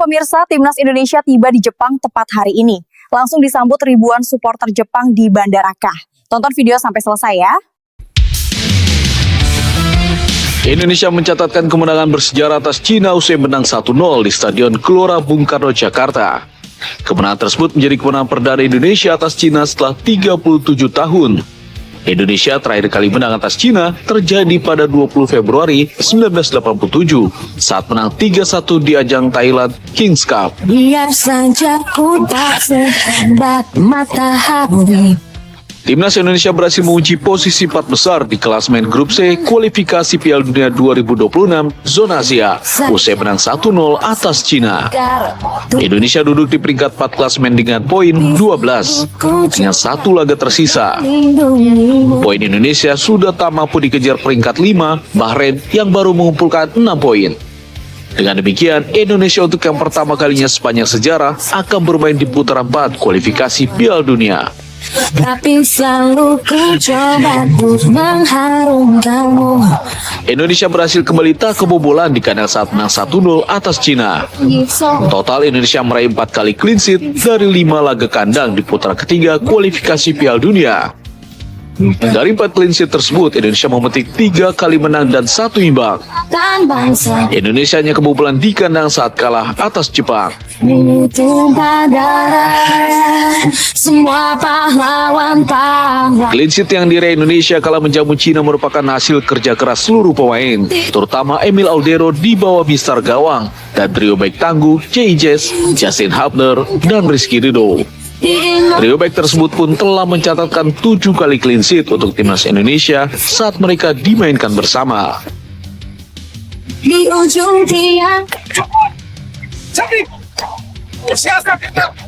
Pemirsa, Timnas Indonesia tiba di Jepang tepat hari ini. Langsung disambut ribuan supporter Jepang di Bandara Kah. Tonton video sampai selesai ya. Indonesia mencatatkan kemenangan bersejarah atas Cina usai menang 1-0 di Stadion Gelora Bung Karno, Jakarta. Kemenangan tersebut menjadi kemenangan perdana Indonesia atas Cina setelah 37 tahun. Indonesia terakhir kali menang atas Cina terjadi pada 20 Februari 1987 saat menang 3-1 di ajang Thailand Kings Cup. Biar saja ku tak sehebat matahari. Timnas Indonesia berhasil mengunci posisi 4 besar di klasemen grup C kualifikasi Piala Dunia 2026 zona Asia usai menang 1-0 atas Cina. Indonesia duduk di peringkat 4 klasemen dengan poin 12 dengan 1 laga tersisa. Poin Indonesia sudah tak mampu dikejar peringkat 5 Bahrain yang baru mengumpulkan 6 poin. Dengan demikian, Indonesia untuk yang pertama kalinya sepanjang sejarah akan bermain di putaran 4 kualifikasi Piala Dunia. Tapi selalu ku coba untuk mengharumkanmu. Indonesia berhasil kembali tak kebobolan di kandang saat menang 1-0 atas Cina. Total Indonesia meraih 4 kali clean sheet dari 5 laga kandang di putaran ketiga kualifikasi Piala Dunia. Dari 4 clean sheet tersebut, Indonesia memetik 3 kali menang dan 1 imbang. Indonesia hanya kebobolan di kandang saat kalah atas Jepang. Semua pahlawan. Clean sheet yang diraih Indonesia kala menjamu Cina merupakan hasil kerja keras seluruh pemain, terutama Emil Audero di bawah Mister Gawang dan trio back tangguh J.I. Jess, Justin Hubner, dan Rizky Ridho. Trio back tersebut pun telah mencatatkan 7 kali clean sheet untuk timnas Indonesia saat mereka dimainkan bersama. Di ujung tiang.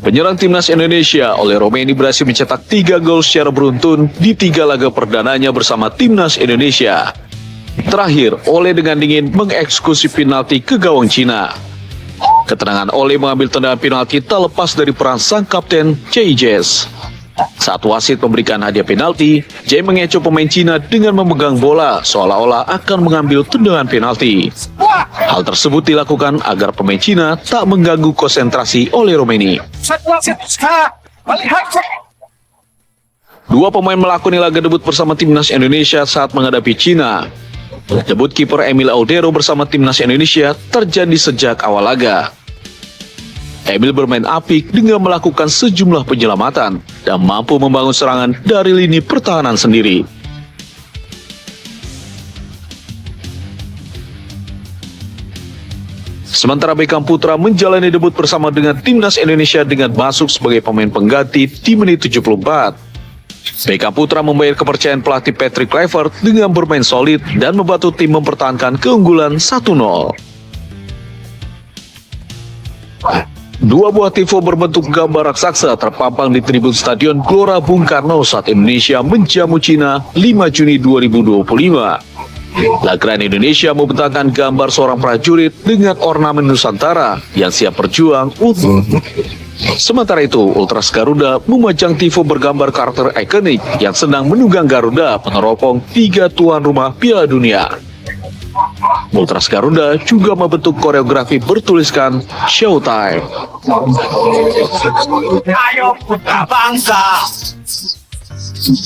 Penyerang timnas Indonesia, Ole Romeni berhasil mencetak 3 gol secara beruntun di 3 laga perdananya bersama timnas Indonesia. Terakhir, Ole dengan dingin mengeksekusi penalti ke gawang Cina. Ketenangan Ole mengambil tendangan penalti tak lepas dari peran sang kapten J.I. Jess. Saat wasit memberikan hadiah penalti, Jay mengecoh pemain Cina dengan memegang bola seolah-olah akan mengambil tendangan penalti. Hal tersebut dilakukan agar pemain Cina tak mengganggu konsentrasi Ole Romeni. Dua pemain melakoni laga debut bersama timnas Indonesia saat menghadapi Cina. Debut kiper Emil Audero bersama timnas Indonesia terjadi sejak awal laga. Emil bermain apik dengan melakukan sejumlah penyelamatan dan mampu membangun serangan dari lini pertahanan sendiri. Sementara Beckham Putra menjalani debut bersama dengan timnas Indonesia dengan masuk sebagai pemain pengganti di menit 74. Beckham Putra membayar kepercayaan pelatih Patrick Kluivert dengan bermain solid dan membantu tim mempertahankan keunggulan 1-0. Dua buah tifo berbentuk gambar raksasa terpampang di tribun Stadion Gelora Bung Karno saat Indonesia menjamu Cina 5 Juni 2025. Lagran Indonesia membentangkan gambar seorang prajurit dengan ornamen Nusantara yang siap berjuang untuk. Sementara itu, Ultras Garuda memajang tifo bergambar karakter ikonik yang sedang menunggang Garuda meneropong 3 tuan rumah Piala Dunia. Ultras Garuda juga membentuk koreografi bertuliskan Showtime. Ayo putra bangsa,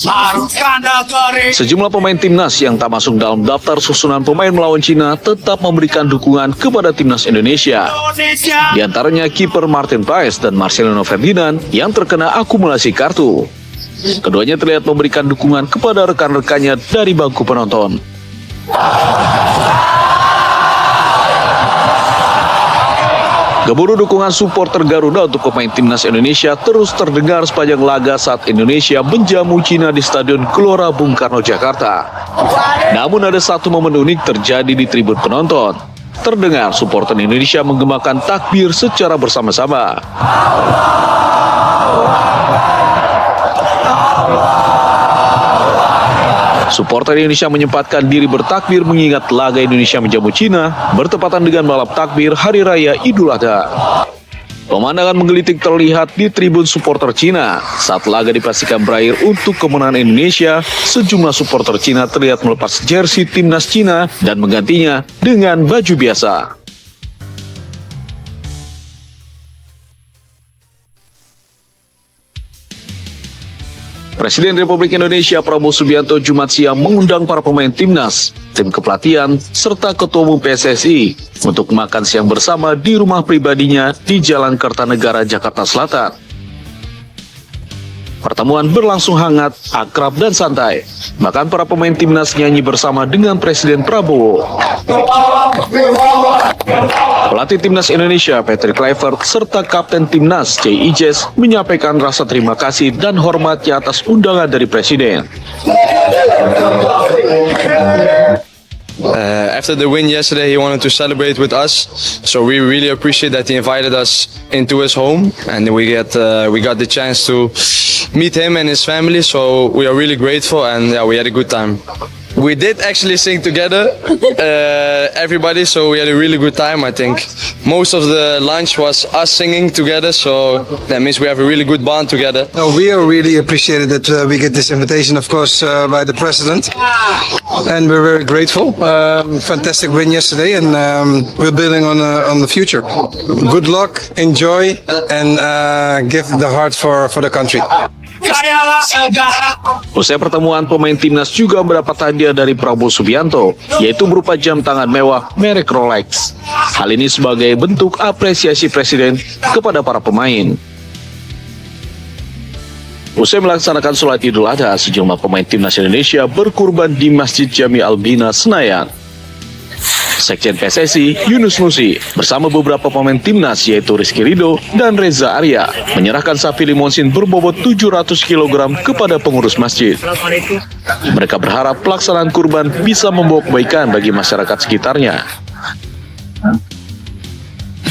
haruskan negeri. Sejumlah pemain timnas yang tak masuk dalam daftar susunan pemain melawan Cina tetap memberikan dukungan kepada timnas Indonesia. Di antaranya kiper Martin Paes dan Marcelino Ferdinand yang terkena akumulasi kartu. Keduanya terlihat memberikan dukungan kepada rekan-rekannya dari bangku penonton. Gemuruh dukungan supporter Garuda untuk pemain timnas Indonesia terus terdengar sepanjang laga saat Indonesia menjamu Cina di Stadion Gelora Bung Karno, Jakarta. Namun ada satu momen unik terjadi di tribun penonton. Terdengar supporter Indonesia menggemakan takbir secara bersama-sama. Supporter Indonesia menyempatkan diri bertakbir mengingat laga Indonesia menjamu Cina bertepatan dengan malam takbir Hari Raya Idul Adha. Pemandangan menggelitik terlihat di tribun supporter Cina. Saat laga dipastikan berakhir untuk kemenangan Indonesia, sejumlah supporter Cina terlihat melepas jersey timnas Cina dan menggantinya dengan baju biasa. Presiden Republik Indonesia Prabowo Subianto Jumat siang mengundang para pemain timnas, tim kepelatihan, serta Ketua Umum PSSI untuk makan siang bersama di rumah pribadinya di Jalan Kertanegara, Jakarta Selatan. Pertemuan berlangsung hangat, akrab, dan santai. Bahkan para pemain timnas nyanyi bersama dengan Presiden Prabowo. Pelatih timnas Indonesia Patrick Kluivert serta Kapten timnas J.I. Jes menyampaikan rasa terima kasih dan hormatnya atas undangan dari Presiden. After the win yesterday, he wanted to celebrate with us, so we really appreciate that he invited us into his home, and we got the chance to meet him and his family. So we are really grateful, and yeah, we had a good time. We did actually sing together, everybody, so we had a really good time. I think most of the lunch was us singing together, so that means we have a really good bond together. No, we are really appreciated that we get this invitation, of course, by the president, and we're very grateful. Fantastic win yesterday, and we're building on the future. Good luck, enjoy, and give the heart for the country. Usai pertemuan, pemain timnas juga mendapat hadiah dari Prabowo Subianto, yaitu berupa jam tangan mewah merek Rolex. Hal ini sebagai bentuk apresiasi Presiden kepada para pemain. Usai melaksanakan sholat Idul Adha, sejumlah pemain timnas Indonesia berkurban di Masjid Jami Albina, Senayan. Sekjen PSSI Yunus Nusi bersama beberapa pemain timnas yaitu Rizky Ridho dan Reza Arya menyerahkan sapi limonsin berbobot 700 kg kepada pengurus masjid. Mereka berharap pelaksanaan kurban bisa membawa kebaikan bagi masyarakat sekitarnya.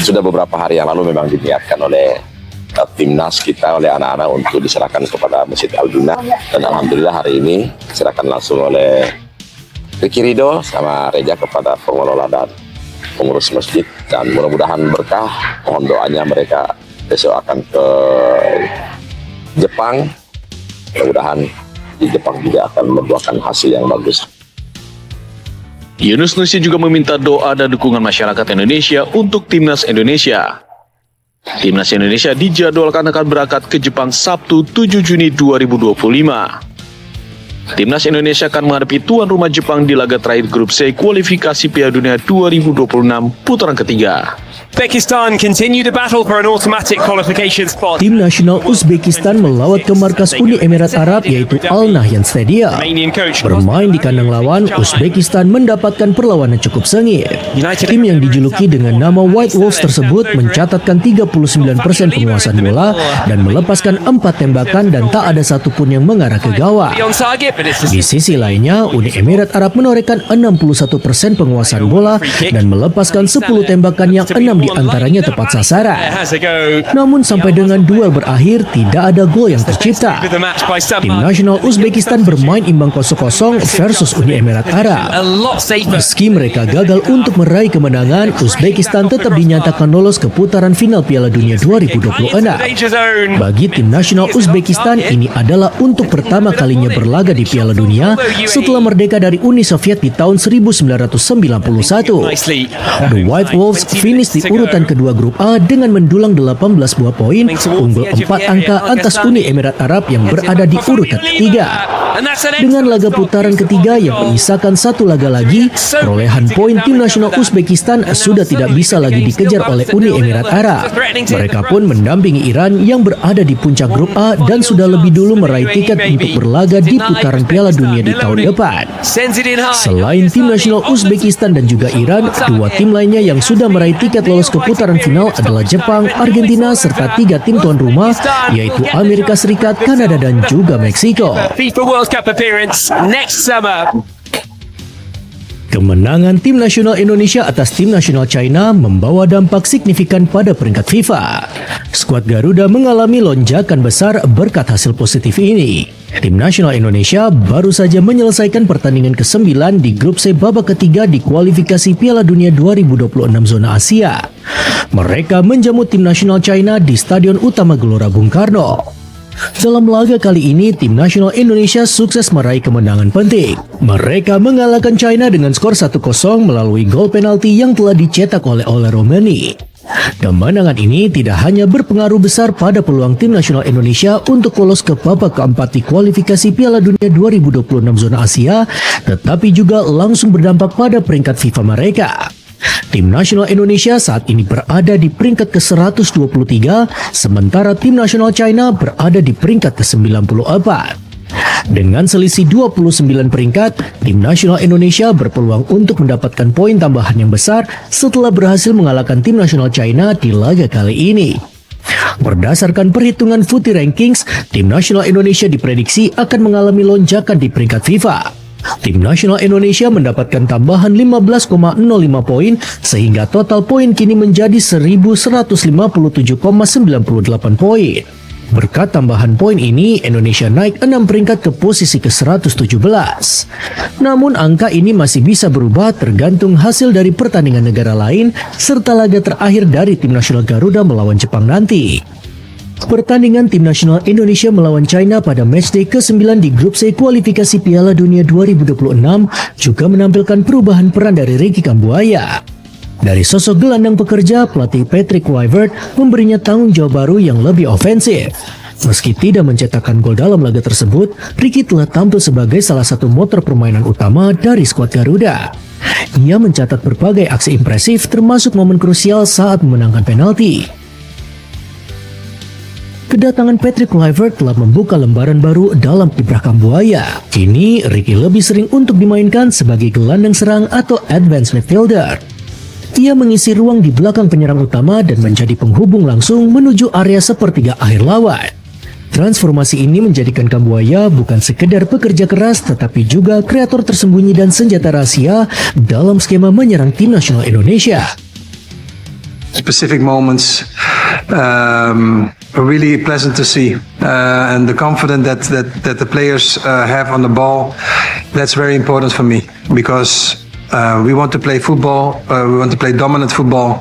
Sudah beberapa hari yang lalu memang diniatkan oleh timnas kita, oleh anak-anak untuk diserahkan kepada Masjid Albina, dan alhamdulillah hari ini diserahkan langsung oleh Rizky Ridho sama Reza kepada pengelola dan pengurus masjid, dan mudah-mudahan berkah. Mohon doanya mereka besok akan ke Jepang, mudah-mudahan di Jepang juga akan membuahkan hasil yang bagus. Yunus Nusi juga meminta doa dan dukungan masyarakat Indonesia untuk timnas Indonesia. Timnas Indonesia dijadwalkan akan berangkat ke Jepang Sabtu 7 Juni 2025. Timnas Indonesia akan menghadapi tuan rumah Jepang di laga terakhir grup C kualifikasi Piala Dunia 2026 putaran ketiga. Uzbekistan continue to battle for an automatic qualification spot. Tim nasional Uzbekistan melawat ke markas Uni Emirat Arab yaitu Al Nahyan Stadium. Romanian coach Bermain di kandang lawan, Uzbekistan mendapatkan perlawanan cukup sengit. Tim yang dijuluki dengan nama White Wolves tersebut mencatatkan 39% penguasaan bola dan melepaskan 4 tembakan dan tak ada satupun yang mengarah ke gawang. on target, but it's Di sisi lainnya, Uni Emirat Arab menorehkan 61% penguasaan bola dan melepaskan 10 tembakan yang 6 di antaranya tepat sasaran. has a go Namun sampai dengan duel berakhir, tidak ada gol yang tercipta. with the match by Tim someone nasional Uzbekistan bermain imbang 0-0 versus Uni Emirat a Arab. lot safer. Meski mereka gagal untuk meraih kemenangan, Uzbekistan tetap dinyatakan lolos ke putaran final Piala Dunia 2026. Danger zone. Bagi tim nasional Uzbekistan, ini adalah untuk pertama kalinya berlaga di Piala Dunia setelah merdeka dari Uni Soviet di tahun 1991. Nicely. The White Wolves finish di urutan kedua grup A dengan mendulang 18 buah poin, unggul 4 angka atas Uni Emirat Arab yang berada di urutan ketiga. And that's an Dengan laga putaran ketiga yang menyisakan satu laga lagi, perolehan poin tim nasional Uzbekistan sudah tidak bisa lagi dikejar oleh Uni Emirat Arab. Mereka pun mendampingi Iran yang berada di puncak grup A dan sudah lebih dulu meraih tiket untuk berlaga di putaran Piala Dunia di tahun depan. sends it in high. Selain tim nasional Uzbekistan dan juga Iran, dua tim lainnya yang sudah meraih tiket lolos ke putaran final adalah Jepang, Argentina, serta 3 tim tuan rumah, yaitu Amerika Serikat, Kanada, dan juga Meksiko. FIFA World Cup appearance next summer. Kemenangan tim nasional Indonesia atas tim nasional China membawa dampak signifikan pada peringkat FIFA. Skuad Garuda mengalami lonjakan besar berkat hasil positif ini. Tim nasional Indonesia baru saja menyelesaikan pertandingan ke-9 di grup C babak ketiga di kualifikasi Piala Dunia 2026 zona Asia. Mereka menjamu tim nasional China di Stadion Utama Gelora Bung Karno. Dalam laga kali ini, tim nasional Indonesia sukses meraih kemenangan penting. Mereka mengalahkan China dengan skor 1-0 melalui gol penalti yang telah dicetak oleh Romani. Kemenangan ini tidak hanya berpengaruh besar pada peluang tim nasional Indonesia untuk lolos ke babak keempat di kualifikasi Piala Dunia 2026 zona Asia, tetapi juga langsung berdampak pada peringkat FIFA mereka. Tim nasional Indonesia saat ini berada di peringkat ke-123, sementara tim nasional China berada di peringkat ke-94. Dengan selisih 29 peringkat, tim nasional Indonesia berpeluang untuk mendapatkan poin tambahan yang besar setelah berhasil mengalahkan tim nasional China di laga kali ini. Berdasarkan perhitungan FUTI Rankings, tim nasional Indonesia diprediksi akan mengalami lonjakan di peringkat FIFA. Tim nasional Indonesia mendapatkan tambahan 15,05 poin sehingga total poin kini menjadi 1.157,98 poin. Berkat tambahan poin ini, Indonesia naik 6 peringkat ke posisi ke-117. Namun angka ini masih bisa berubah tergantung hasil dari pertandingan negara lain serta laga terakhir dari tim nasional Garuda melawan Jepang nanti. Pertandingan tim nasional Indonesia melawan China pada matchday ke-9 di grup C kualifikasi Piala Dunia 2026 juga menampilkan perubahan peran dari Ricky Kambuaya. Dari sosok gelandang pekerja, pelatih Patrick Kluivert memberinya tanggung jawab baru yang lebih ofensif. Meski tidak mencetakkan gol dalam laga tersebut, Ricky telah tampil sebagai salah satu motor permainan utama dari skuad Garuda. Ia mencatat berbagai aksi impresif termasuk momen krusial saat memenangkan penalti. Kedatangan Patrick Kluivert telah membuka lembaran baru dalam kiprah Kambuaya. Kini, Ricky lebih sering untuk dimainkan sebagai gelandang serang atau advanced midfielder. Ia mengisi ruang di belakang penyerang utama dan menjadi penghubung langsung menuju area sepertiga akhir lawan. Transformasi ini menjadikan Kambuaya bukan sekedar pekerja keras tetapi juga kreator tersembunyi dan senjata rahasia dalam skema menyerang tim nasional Indonesia. Specific moments are really pleasant to see, and the confidence that the players have on the ball, that's very important for me because we want to play football. We want to play dominant football.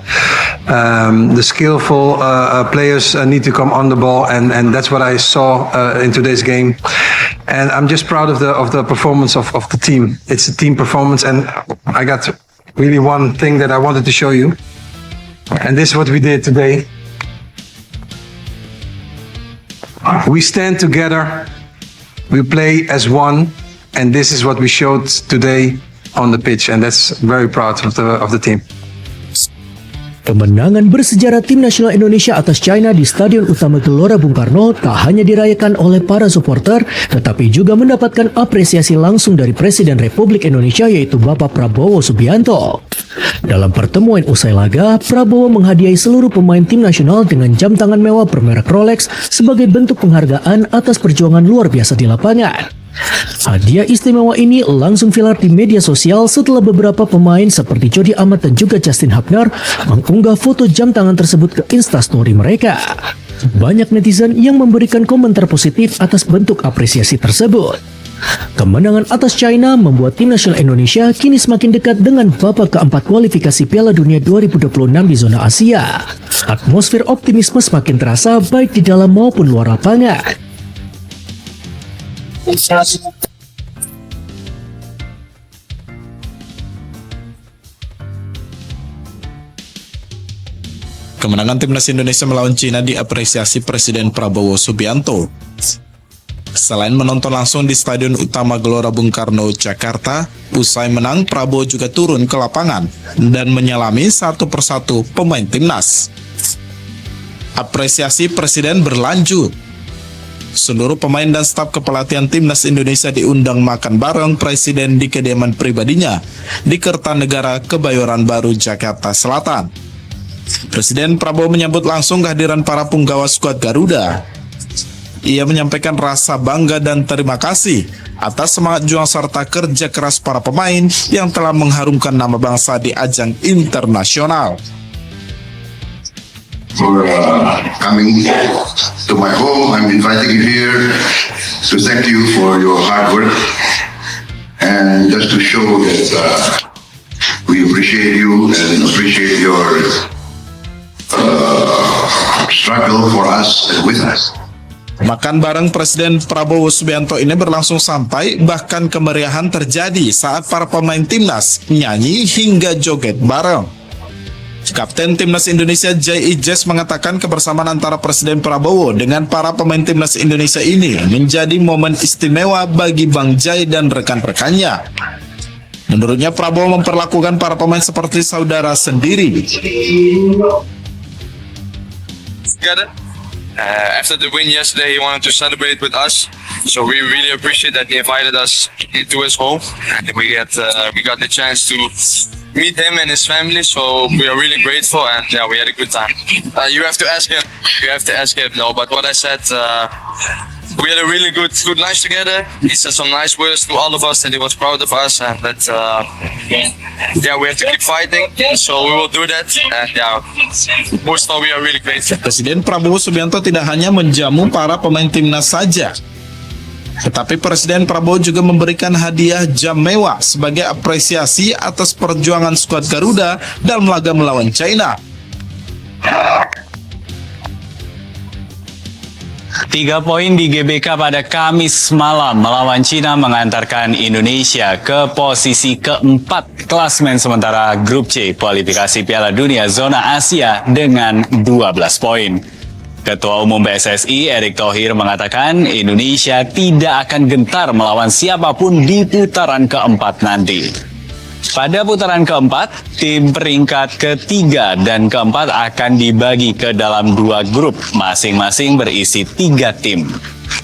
The skillful players need to come on the ball, and that's what I saw in today's game. And I'm just proud of the performance of the team. It's a team performance, and I got really one thing that I wanted to show you. And this is what we did today. We stand together. We play as one, and this is what we showed today on the pitch, and that's very proud of the team. Kemenangan bersejarah tim nasional Indonesia atas China di Stadion Utama Gelora Bung Karno tak hanya dirayakan oleh para supporter, tetapi juga mendapatkan apresiasi langsung dari Presiden Republik Indonesia yaitu Bapak Prabowo Subianto. Dalam pertemuan usai laga, Prabowo menghadiahi seluruh pemain tim nasional dengan jam tangan mewah bermerek Rolex sebagai bentuk penghargaan atas perjuangan luar biasa di lapangan. Hadiah istimewa ini langsung viral di media sosial setelah beberapa pemain seperti Jody Amat dan juga Justin Hubner mengunggah foto jam tangan tersebut ke Instastory mereka. Banyak netizen yang memberikan komentar positif atas bentuk apresiasi tersebut. Kemenangan atas China membuat tim nasional Indonesia kini semakin dekat dengan babak keempat kualifikasi Piala Dunia 2026 di zona Asia. Atmosfer optimisme semakin terasa baik di dalam maupun luar lapangan. Kemenangan timnas Indonesia melawan Cina diapresiasi Presiden Prabowo Subianto. Selain menonton langsung di Stadion Utama Gelora Bung Karno, Jakarta, usai menang, Prabowo juga turun ke lapangan dan menyalami satu persatu pemain timnas. Apresiasi Presiden berlanjut. Seluruh pemain dan staf kepelatihan timnas Indonesia diundang makan bareng Presiden di kediaman pribadinya di Kertanegara, Kebayoran Baru, Jakarta Selatan. Presiden Prabowo menyambut langsung kehadiran para punggawa skuad Garuda. Ia menyampaikan rasa bangga dan terima kasih atas semangat juang serta kerja keras para pemain yang telah mengharumkan nama bangsa di ajang internasional. For coming to my home, I'm inviting you here to thank you for your hard work and just to show that we appreciate you and appreciate your struggle for us and with us. Makan bareng Presiden Prabowo Subianto ini berlangsung sampai bahkan kemeriahan terjadi saat para pemain timnas nyanyi hingga joget bareng. Kapten Timnas Indonesia Jai Ijes mengatakan kebersamaan antara Presiden Prabowo dengan para pemain Timnas Indonesia ini menjadi momen istimewa bagi Bang Jai dan rekan-rekannya. Menurutnya Prabowo memperlakukan para pemain seperti saudara sendiri. After the win yesterday, he wanted to celebrate with us. So we really appreciate that he invited us into his home, and we got the chance to meet him and his family. So we are really grateful, and yeah, we had a good time. You have to ask him. No, but what I said, we had a really good lunch together. He said some nice words to all of us, and he was proud of us, and that yeah, we have to keep fighting. So we will do that, and yeah, most of we are really grateful. Presiden Prabowo Subianto tidak hanya menjamu para pemain timnas saja, tetapi Presiden Prabowo juga memberikan hadiah jam mewah sebagai apresiasi atas perjuangan skuad Garuda dalam laga melawan China. 3 poin di GBK pada Kamis malam melawan Cina mengantarkan Indonesia ke posisi keempat klasmen sementara Grup C kualifikasi Piala Dunia Zona Asia dengan 12 poin. Ketua Umum PSSI Erick Thohir mengatakan Indonesia tidak akan gentar melawan siapapun di putaran keempat nanti. Pada putaran keempat, tim peringkat ketiga dan keempat akan dibagi ke dalam 2 grup, masing-masing berisi 3 tim.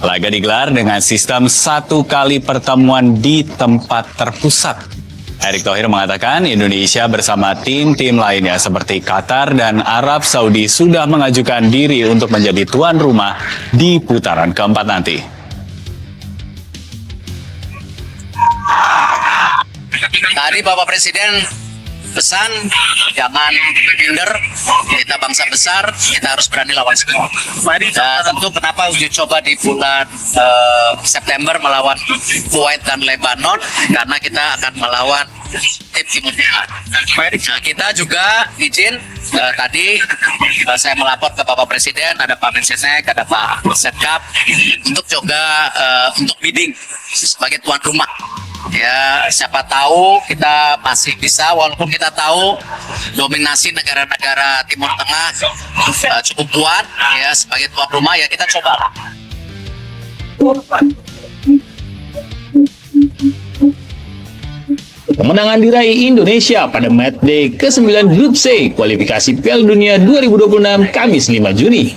Laga digelar dengan sistem 1 kali pertemuan di tempat terpusat. Erick Thohir mengatakan Indonesia bersama tim-tim lainnya seperti Qatar dan Arab Saudi sudah mengajukan diri untuk menjadi tuan rumah di putaran keempat nanti. Tadi Bapak Presiden pesan jangan minder, kita bangsa besar, kita harus berani lawan semua. Dan tentu kenapa uji coba di bulan September melawan Kuwait dan Lebanon, karena kita akan melawan tim Timur Tengah. Nah, kita juga izin tadi saya melapor ke Bapak Presiden, ada Pak Mensesnek, ada Pak Setkap untuk juga untuk bidding sebagai tuan rumah. Ya, siapa tahu kita masih bisa, walaupun kita tahu dominasi negara-negara Timur Tengah cukup kuat, ya sebagai tuan rumah ya kita coba. Kemenangan diraih Indonesia pada matchday ke-9 Grup C kualifikasi Piala Dunia 2026 Kamis 5 Juni.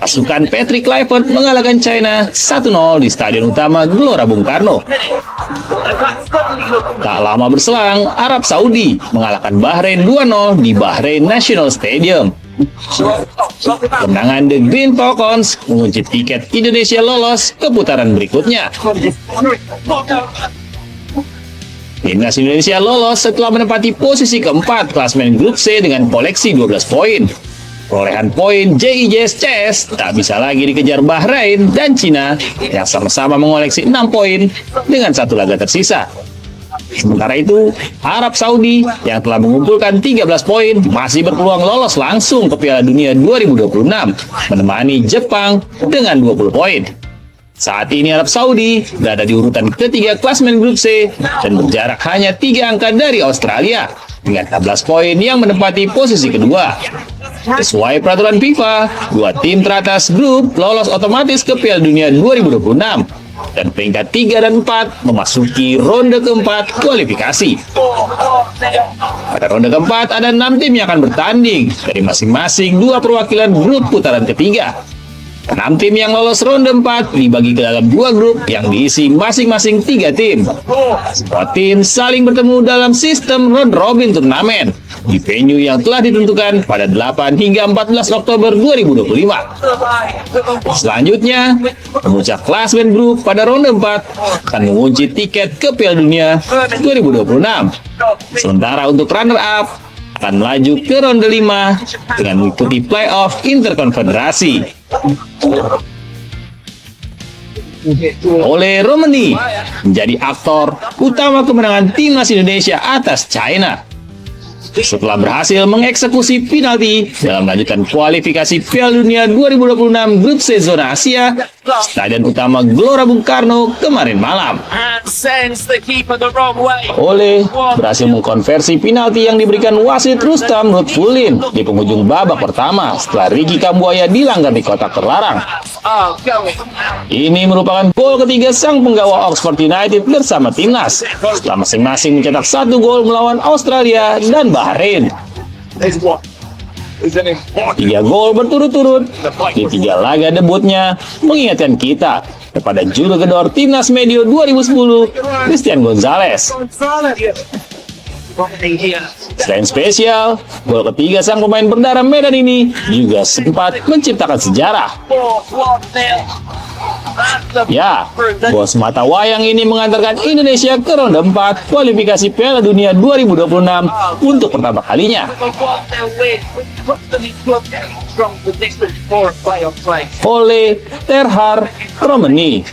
Pasukan Patrick Kluivert mengalahkan China 1-0 di Stadion Utama Gelora Bung Karno. Tak lama berselang, Arab Saudi mengalahkan Bahrain 2-0 di Bahrain National Stadium. Kemenangan The Green Falcons mengunci tiket Indonesia lolos ke putaran berikutnya. Timnas Indonesia lolos setelah menempati posisi keempat klasmen Grup C dengan koleksi 12 poin. Perolehan poin JIJS tak bisa lagi dikejar Bahrain dan Cina yang sama-sama mengoleksi 6 poin dengan 1 laga tersisa. Sementara itu, Arab Saudi yang telah mengumpulkan 13 poin masih berpeluang lolos langsung ke Piala Dunia 2026 menemani Jepang dengan 20 poin. Saat ini Arab Saudi berada di urutan ketiga klasmen Grup C dan berjarak hanya 3 angka dari Australia dengan 14 poin yang menempati posisi kedua. Sesuai peraturan FIFA, 2 tim teratas grup lolos otomatis ke Piala Dunia 2026 dan peringkat 3 dan 4 memasuki ronde keempat kualifikasi. Pada ronde keempat ada 6 tim yang akan bertanding dari masing-masing 2 perwakilan grup putaran ketiga. 6 tim yang lolos ronde 4 dibagi ke dalam 2 grup yang diisi masing-masing 3 tim. Semua tim saling bertemu dalam sistem round robin turnamen di venue yang telah ditentukan pada 8 hingga 14 Oktober 2025. Selanjutnya, pemuncak klasmen grup pada ronde 4 akan mengunci tiket ke Piala Dunia 2026. Sementara untuk runner up akan melaju ke ronde 5 dengan mengikuti playoff interkonfederasi. Ole Romani menjadi aktor utama kemenangan timnas Indonesia atas China. Setelah berhasil mengeksekusi penalti dalam melanjutkan kualifikasi Piala Dunia 2026 Grup C Zona Asia Stadion Utama Gelora Bung Karno kemarin malam. Ole berhasil mengkonversi penalti yang diberikan wasit Rustam Lutfulin di penghujung babak pertama setelah Ricky Kambuaya dilanggar di kotak terlarang. Ini merupakan gol ketiga sang penggawa Oxford United bersama timnas setelah masing-masing mencetak 1 gol melawan Australia dan Bahrain. 3 gol berturut-turut di 3 laga debutnya mengingatkan kita kepada juru gedor timnas Medio 2010 Christian Gonzalez. Selain spesial, gol ketiga sang pemain berdarah Medan ini juga sempat menciptakan sejarah. Ya, gol semata wayang ini mengantarkan Indonesia ke ronde 4 kualifikasi Piala Dunia 2026 untuk pertama kalinya. Ole Terhar Romani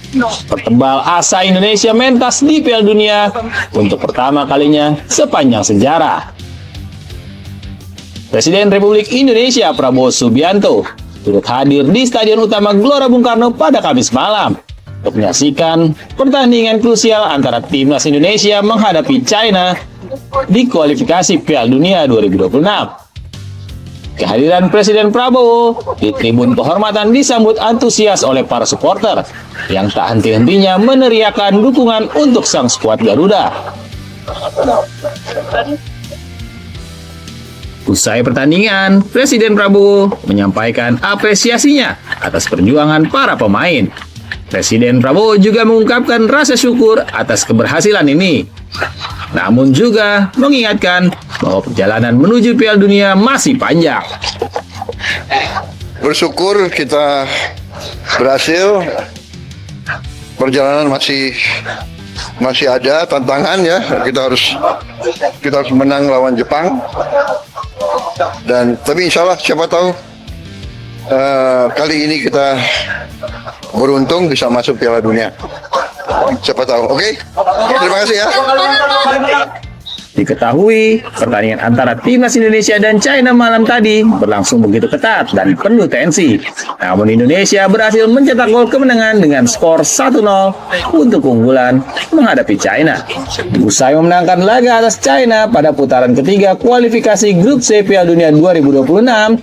pertebal asa Indonesia mentas di Piala Dunia untuk pertama kalinya sepanjang sejarah. Presiden Republik Indonesia Prabowo Subianto turut hadir di Stadion Utama Gelora Bung Karno pada Kamis malam untuk menyaksikan pertandingan krusial antara timnas Indonesia menghadapi China di kualifikasi Piala Dunia 2026. Kehadiran Presiden Prabowo di tribun kehormatan disambut antusias oleh para supporter yang tak henti-hentinya meneriakkan dukungan untuk sang skuad Garuda. Usai pertandingan, Presiden Prabowo menyampaikan apresiasinya atas perjuangan para pemain. Presiden Prabowo juga mengungkapkan rasa syukur atas keberhasilan ini. Namun juga mengingatkan bahwa perjalanan menuju Piala Dunia masih panjang. Bersyukur kita berhasil. Perjalanan masih ada tantangan ya. Kita harus menang lawan Jepang. Tapi insya Allah siapa tahu kali ini kita beruntung bisa masuk Piala Dunia. Siapa tahu, oke? Terima kasih ya. Diketahui, pertandingan antara timnas Indonesia dan China malam tadi berlangsung begitu ketat dan penuh tensi. Namun Indonesia berhasil mencetak gol kemenangan dengan skor 1-0 untuk keunggulan menghadapi China. Usai memenangkan laga atas China pada putaran ketiga kualifikasi Grup C Piala Dunia 2026,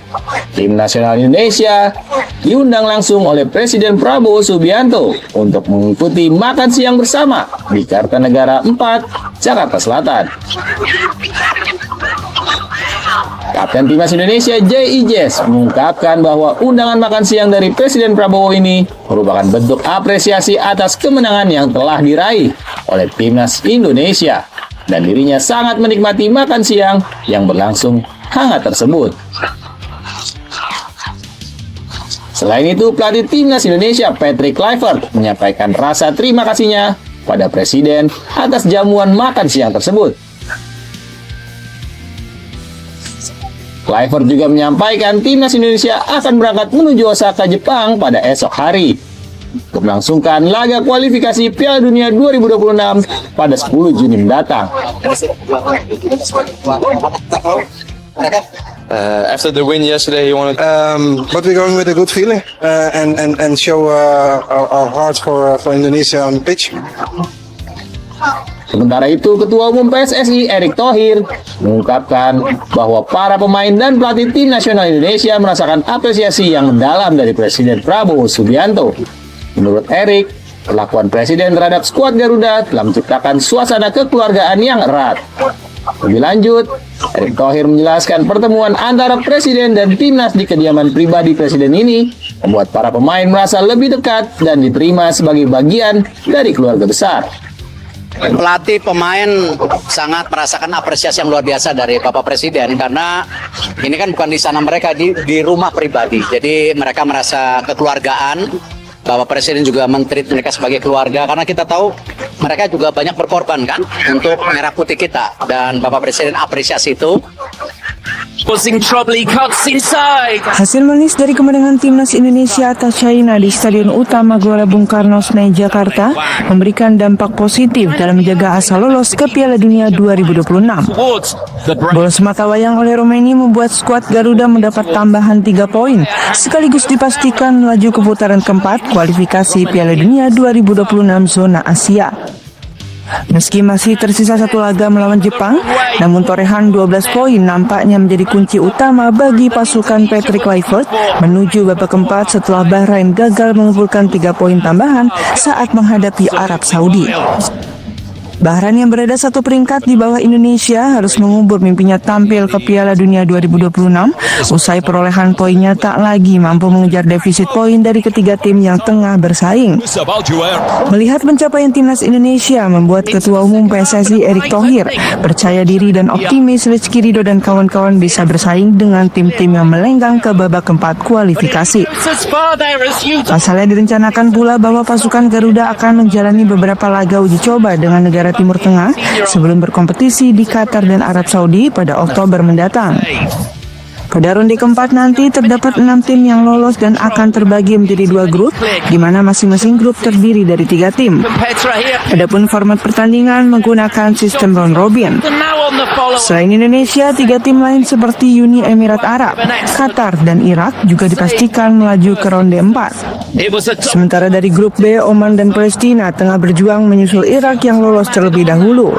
tim nasional Indonesia diundang langsung oleh Presiden Prabowo Subianto untuk mengikuti makan siang bersama di Kartanegara 4, Jakarta Selatan. Kapten Timnas Indonesia J.I. Jes mengungkapkan bahwa undangan makan siang dari Presiden Prabowo ini merupakan bentuk apresiasi atas kemenangan yang telah diraih oleh Timnas Indonesia dan dirinya sangat menikmati makan siang yang berlangsung hangat tersebut. Selain itu, pelatih Timnas Indonesia Patrick Kluivert menyampaikan rasa terima kasihnya pada Presiden atas jamuan makan siang tersebut. Kluivert juga menyampaikan Timnas Indonesia akan berangkat menuju Osaka, Jepang pada esok hari untuk melangsungkan laga kualifikasi Piala Dunia 2026 pada 10 Juni mendatang. After the win yesterday, he wanted. But we're going with a good feeling and show our heart for Indonesia on the pitch. Sementara itu, Ketua Umum PSSI Erick Thohir mengungkapkan bahwa para pemain dan pelatih tim nasional Indonesia merasakan apresiasi yang mendalam dari Presiden Prabowo Subianto. Menurut Erick, perlakuan Presiden terhadap skuad Garuda telah menciptakan suasana kekeluargaan yang erat. Lebih lanjut, Erick Thohir menjelaskan pertemuan antara Presiden dan timnas di kediaman pribadi Presiden ini membuat para pemain merasa lebih dekat dan diterima sebagai bagian dari keluarga besar. Pelatih pemain sangat merasakan apresiasi yang luar biasa dari Bapak Presiden karena ini kan bukan di sana mereka di rumah pribadi. Jadi mereka merasa kekeluargaan. Bapak Presiden juga men-treat mereka sebagai keluarga karena kita tahu mereka juga banyak berkorban kan untuk merah putih kita dan Bapak Presiden apresiasi itu. Causing trouble, he cuts inside. Hasil manis dari kemenangan timnas Indonesia atas China di Stadion Utama Gelora Bung Karno, Senayan, Jakarta memberikan dampak positif dalam menjaga asa lolos ke Piala Dunia 2026. Bola sematawayang oleh Romeni membuat skuad Garuda mendapat tambahan 3 poin, sekaligus dipastikan melaju ke putaran keempat kualifikasi Piala Dunia 2026 zona Asia. Meski masih tersisa satu laga melawan Jepang, namun torehan 12 poin nampaknya menjadi kunci utama bagi pasukan Patrick Kluivert menuju babak keempat setelah Bahrain gagal mengumpulkan 3 poin tambahan saat menghadapi Arab Saudi. Bahrain yang berada 1 peringkat di bawah Indonesia harus mengubur mimpinya tampil ke Piala Dunia 2026 usai perolehan poinnya tak lagi mampu mengejar defisit poin dari ketiga tim yang tengah bersaing. Melihat pencapaian timnas Indonesia membuat Ketua Umum PSSI Erick Thohir percaya diri dan optimis Rizky Ridho dan kawan-kawan bisa bersaing dengan tim-tim yang melenggang ke babak keempat kualifikasi. Pasalnya direncanakan pula bahwa pasukan Garuda akan menjalani beberapa laga uji coba dengan negara Timur Tengah sebelum berkompetisi di Qatar dan Arab Saudi pada Oktober mendatang. Pada ronde keempat nanti terdapat 6 tim yang lolos dan akan terbagi menjadi 2 grup, di mana masing-masing grup terdiri dari 3 tim. Adapun format pertandingan menggunakan sistem round robin. Selain Indonesia, 3 tim lain seperti Uni Emirat Arab, Qatar, dan Irak juga dipastikan melaju ke ronde 4. Sementara dari grup B, Oman dan Palestina tengah berjuang menyusul Irak yang lolos terlebih dahulu.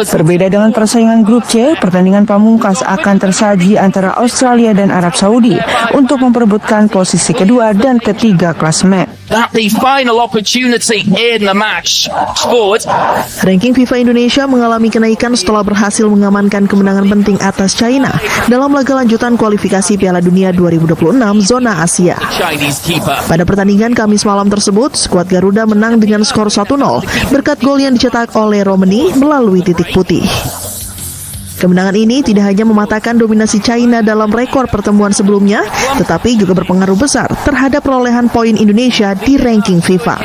Berbeda dengan persaingan grup C, pertandingan pamungkas akan tersaji antara Australia dan Arab Saudi untuk memperebutkan posisi kedua dan ketiga klasemen. Ranking FIFA Indonesia mengalami kenaikan setelah berhasil mengamankan kemenangan penting atas China dalam laga lanjutan kualifikasi Piala Dunia 2026 zona Asia. Pada pertandingan Kamis malam tersebut, skuad Garuda menang dengan skor 1-0 berkat gol yang dicetak oleh Romeni melalui titik putih. Kemenangan ini tidak hanya mematahkan dominasi China dalam rekor pertemuan sebelumnya, tetapi juga berpengaruh besar terhadap perolehan poin Indonesia di ranking FIFA.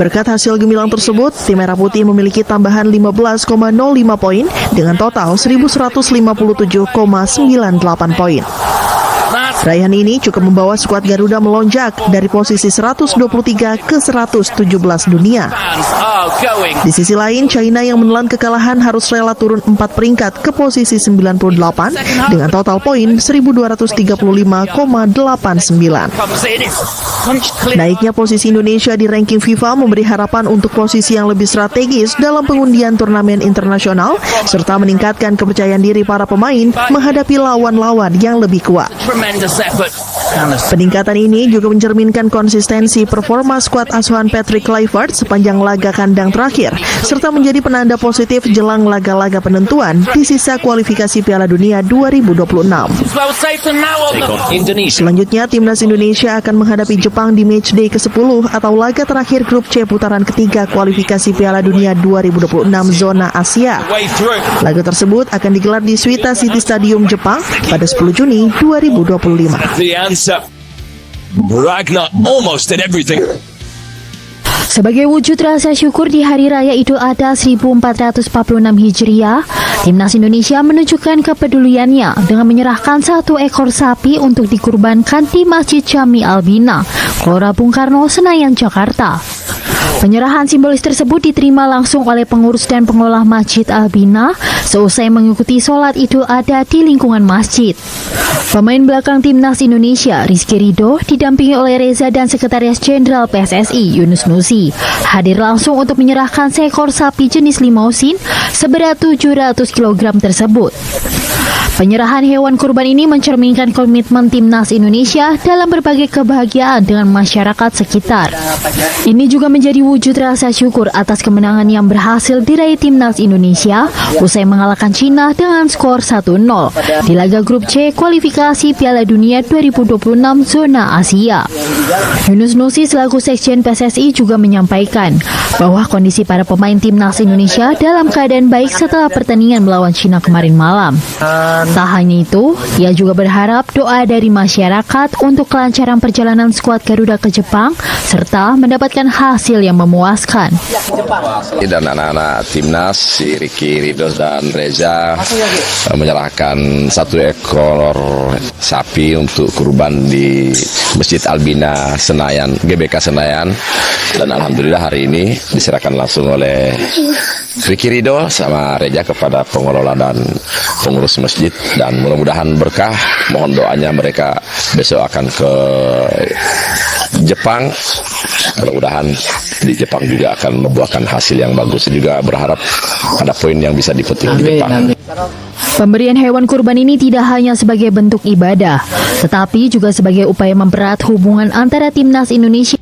Berkat hasil gemilang tersebut, tim Merah Putih memiliki tambahan 15,05 poin dengan total 1.157,98 poin. Raihan ini cukup membawa skuad Garuda melonjak dari posisi 123 ke 117 dunia. Di sisi lain, China yang menelan kekalahan harus rela turun 4 peringkat ke posisi 98 dengan total poin 1.235,89. Naiknya posisi Indonesia di ranking FIFA memberi harapan untuk posisi yang lebih strategis dalam pengundian turnamen internasional serta meningkatkan kepercayaan diri para pemain menghadapi lawan-lawan yang lebih kuat. Peningkatan ini juga mencerminkan konsistensi performa skuad asuhan Patrick Kluivert sepanjang laga kandang terakhir, serta menjadi penanda positif jelang laga-laga penentuan di sisa kualifikasi Piala Dunia 2026. Selanjutnya, timnas Indonesia akan menghadapi Jepang di matchday ke-10 atau laga terakhir grup C putaran ketiga kualifikasi Piala Dunia 2026 zona Asia. Laga tersebut akan digelar di Suita City Stadium Jepang pada 10 Juni 2025. Sebagai wujud rasa syukur di Hari Raya Idul Adha 1446 Hijriah, Timnas Indonesia menunjukkan kepeduliannya dengan menyerahkan 1 ekor sapi untuk dikurbankan di Masjid Jami Albina, Gelora Bung Karno, Senayan, Jakarta. Penyerahan simbolis tersebut diterima langsung oleh pengurus dan pengelola Masjid Albina seusai mengikuti sholat Idul Adha di lingkungan masjid. Pemain belakang Timnas Indonesia, Rizky Ridho, didampingi oleh Reza dan Sekretaris Jenderal PSSI, Yunus Nusi, hadir langsung untuk menyerahkan seekor sapi jenis limousin seberat 700 kg tersebut. Penyerahan hewan kurban ini mencerminkan komitmen Timnas Indonesia dalam berbagai kebahagiaan dengan masyarakat sekitar. Ini juga menjadi wujud rasa syukur atas kemenangan yang berhasil diraih Timnas Indonesia usai mengalahkan Cina dengan skor 1-0 di laga grup C kualifikasi Piala Dunia 2026 zona Asia. Yunus Nusi selaku Sekjen PSSI juga menyampaikan bahwa kondisi para pemain Timnas Indonesia dalam keadaan baik setelah pertandingan melawan Cina kemarin malam. Tak hanya itu, ia juga berharap doa dari masyarakat untuk kelancaran perjalanan skuad Garuda ke Jepang serta mendapatkan hasil yang memuaskan. Dan anak-anak timnas si Ricky Ridho dan Reza menyerahkan 1 ekor sapi untuk kurban di Masjid Albina Senayan, GBK Senayan, dan alhamdulillah hari ini diserahkan langsung oleh Ricky Ridho sama Reza kepada pengelola dan pengurus masjid, dan mudah-mudahan berkah. Mohon doanya mereka besok akan ke Jepang. Mudah-mudahan di Jepang juga akan membuahkan hasil yang bagus. Juga berharap ada poin yang bisa dipetik di Jepang. Pemberian hewan kurban ini tidak hanya sebagai bentuk ibadah, tetapi juga sebagai upaya mempererat hubungan antara timnas Indonesia